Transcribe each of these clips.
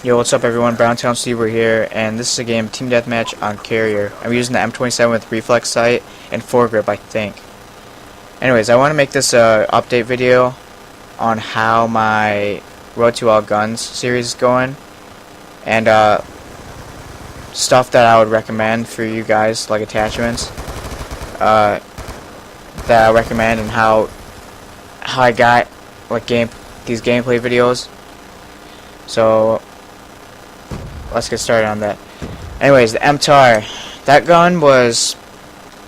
Yo, what's up everyone, Browntown Steve here, and this is a game, Team Deathmatch on Carrier. I'm using the M27 with Reflex Sight and Foregrip, I think. Anyways, I want to make this a update video on how my Road to All Guns series is going, and stuff that I would recommend for you guys, like attachments, that I recommend, and how I got like these gameplay videos. So let's get started on that. Anyways, the MTAR, that gun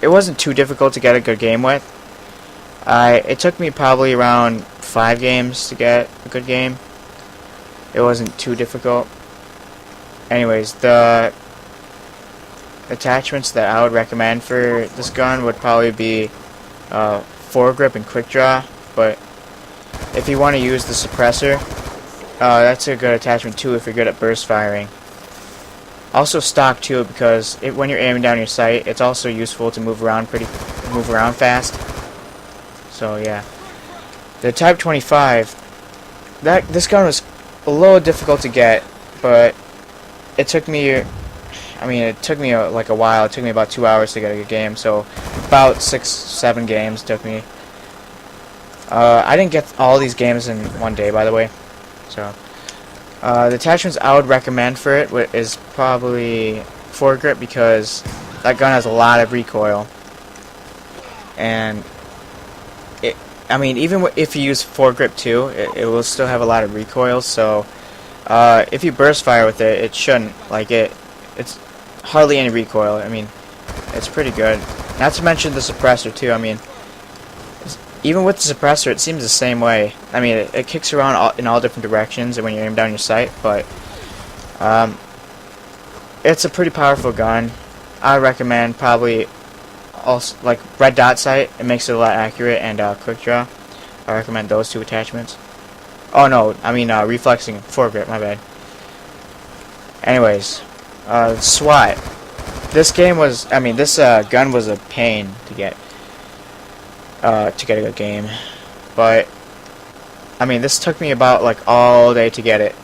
it wasn't too difficult to get a good game with. It took me probably around 5 games to get a good game. It wasn't too difficult. Anyways, the attachments that I would recommend for this gun would probably be foregrip and quick draw, but if you want to use the suppressor, that's a good attachment too if you're good at burst firing. Also stock too, because when you're aiming down your sight, it's also useful to move around fast. So yeah, the Type 25. This gun was a little difficult to get, but it took me. It took me like a while. It took me about 2 hours to get a good game. So about 6-7 games took me. I didn't get all these games in one day, by the way. So the attachments I would recommend for it is probably foregrip, because that gun has a lot of recoil, and even if you use foregrip too, it will still have a lot of recoil. So if you burst fire with it, it shouldn't it's hardly any recoil. It's pretty good. Not to mention the suppressor too. Even with the suppressor, it seems the same way. It kicks around in all different directions when you aim down your sight, but it's a pretty powerful gun. I recommend probably also like red dot sight. It makes it a lot accurate, and quick draw. I recommend those two attachments. Oh no, reflexing foregrip. My bad. Anyways, SWAT. This gun was a pain to get a good game, but this took me about like all day to get it.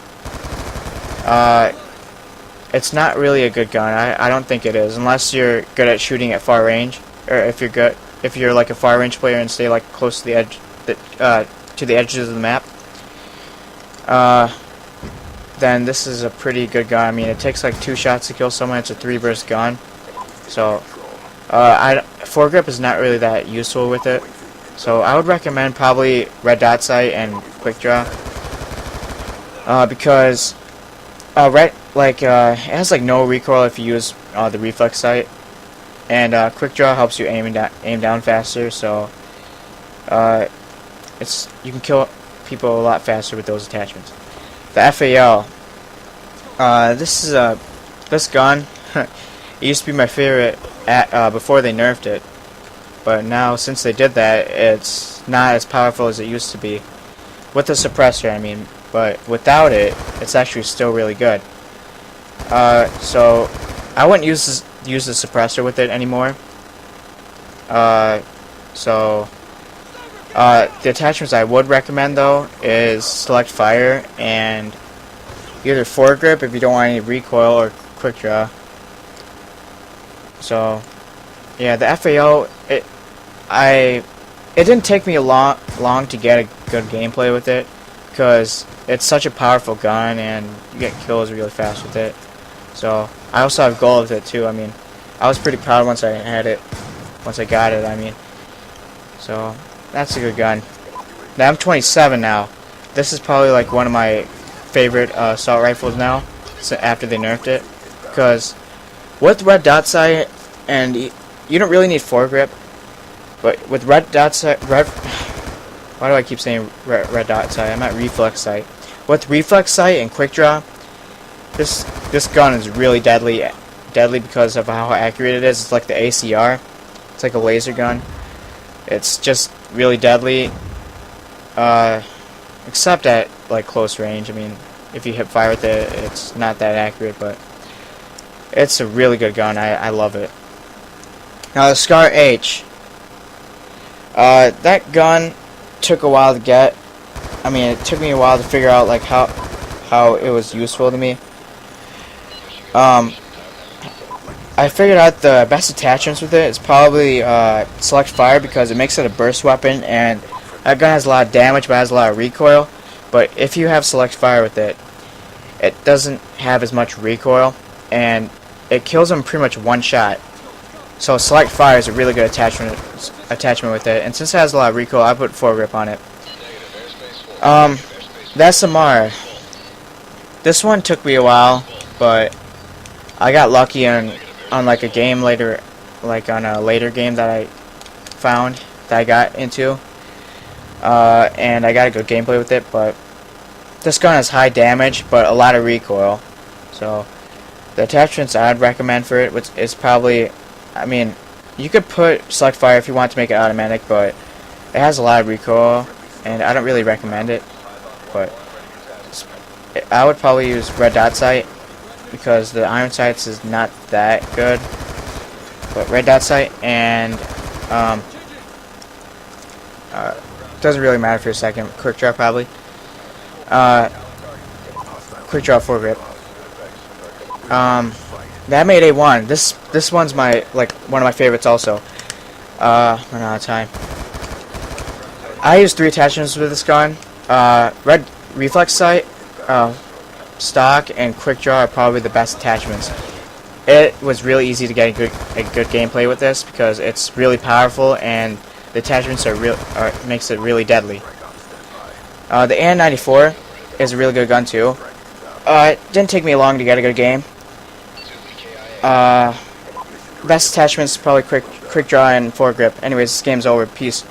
It's not really a good gun. I don't think it is, unless you're good at shooting at far range, or if you're like a far range player and stay like close to the edge, to the edges of the map. Then this is a pretty good gun. It takes like 2 shots to kill someone. It's a 3 burst gun, so foregrip is not really that useful with it. So I would recommend probably red dot sight and quick draw, because it has like no recoil if you use the reflex sight, and quick draw helps you aim down faster. So you can kill people a lot faster with those attachments. The FAL. This gun. It used to be my favorite before they nerfed it, but now since they did that, it's not as powerful as it used to be. With the suppressor, but without it, it's actually still really good. So I wouldn't use the suppressor with it anymore. The attachments I would recommend though is select fire and either foregrip if you don't want any recoil, or quick draw. So yeah, the FAO, it didn't take me long to get a good gameplay with it, because it's such a powerful gun and you get kills really fast with it. So I also have gold with it too. I was pretty proud once I got it. So that's a good gun. The M27 now. This is probably like one of my favorite assault rifles now, after they nerfed it, because with red dot sight, and you don't really need foregrip, but with red dot sight, why do I keep saying red dot sight? I meant reflex sight. With reflex sight and quick draw, this gun is really deadly because of how accurate it is. It's like the ACR. It's like a laser gun. It's just really deadly, except at like close range. If you hip fire with it, it's not that accurate, but it's a really good gun. I love it. Now the Scar H. That gun took a while to get. It took me a while to figure out like how how it was useful to me. I figured out the best attachments with it is probably Select Fire, because it makes it a burst weapon, and that gun has a lot of damage but has a lot of recoil. But if you have Select Fire with it, it doesn't have as much recoil, and it kills them pretty much one shot. So Select Fire is a really good attachment with it, and since it has a lot of recoil, I put foregrip on it. That's Samara. This one took me a while, but I got lucky on like a game later, like on a later game that I found that I got into, and I got a good gameplay with it. But this gun has high damage but a lot of recoil, so the attachments I'd recommend for it is probably, I mean, you could put Select Fire if you want to make it automatic, but it has a lot of recoil and I don't really recommend it. But I would probably use Red Dot Sight, because the Iron Sights is not that good. But Red Dot Sight and doesn't really matter for a second. Quick Draw probably. Quick Draw foregrip. That made A1. This one's one of my favorites also. Run out of time. I use 3 attachments with this gun. Red Reflex Sight, Stock, and Quick Draw are probably the best attachments. It was really easy to get a good gameplay with this because it's really powerful and the attachments makes it really deadly. The AN-94 is a really good gun too. It didn't take me long to get a good game. Best attachments probably quick draw and foregrip. Anyways, this game's over. Peace.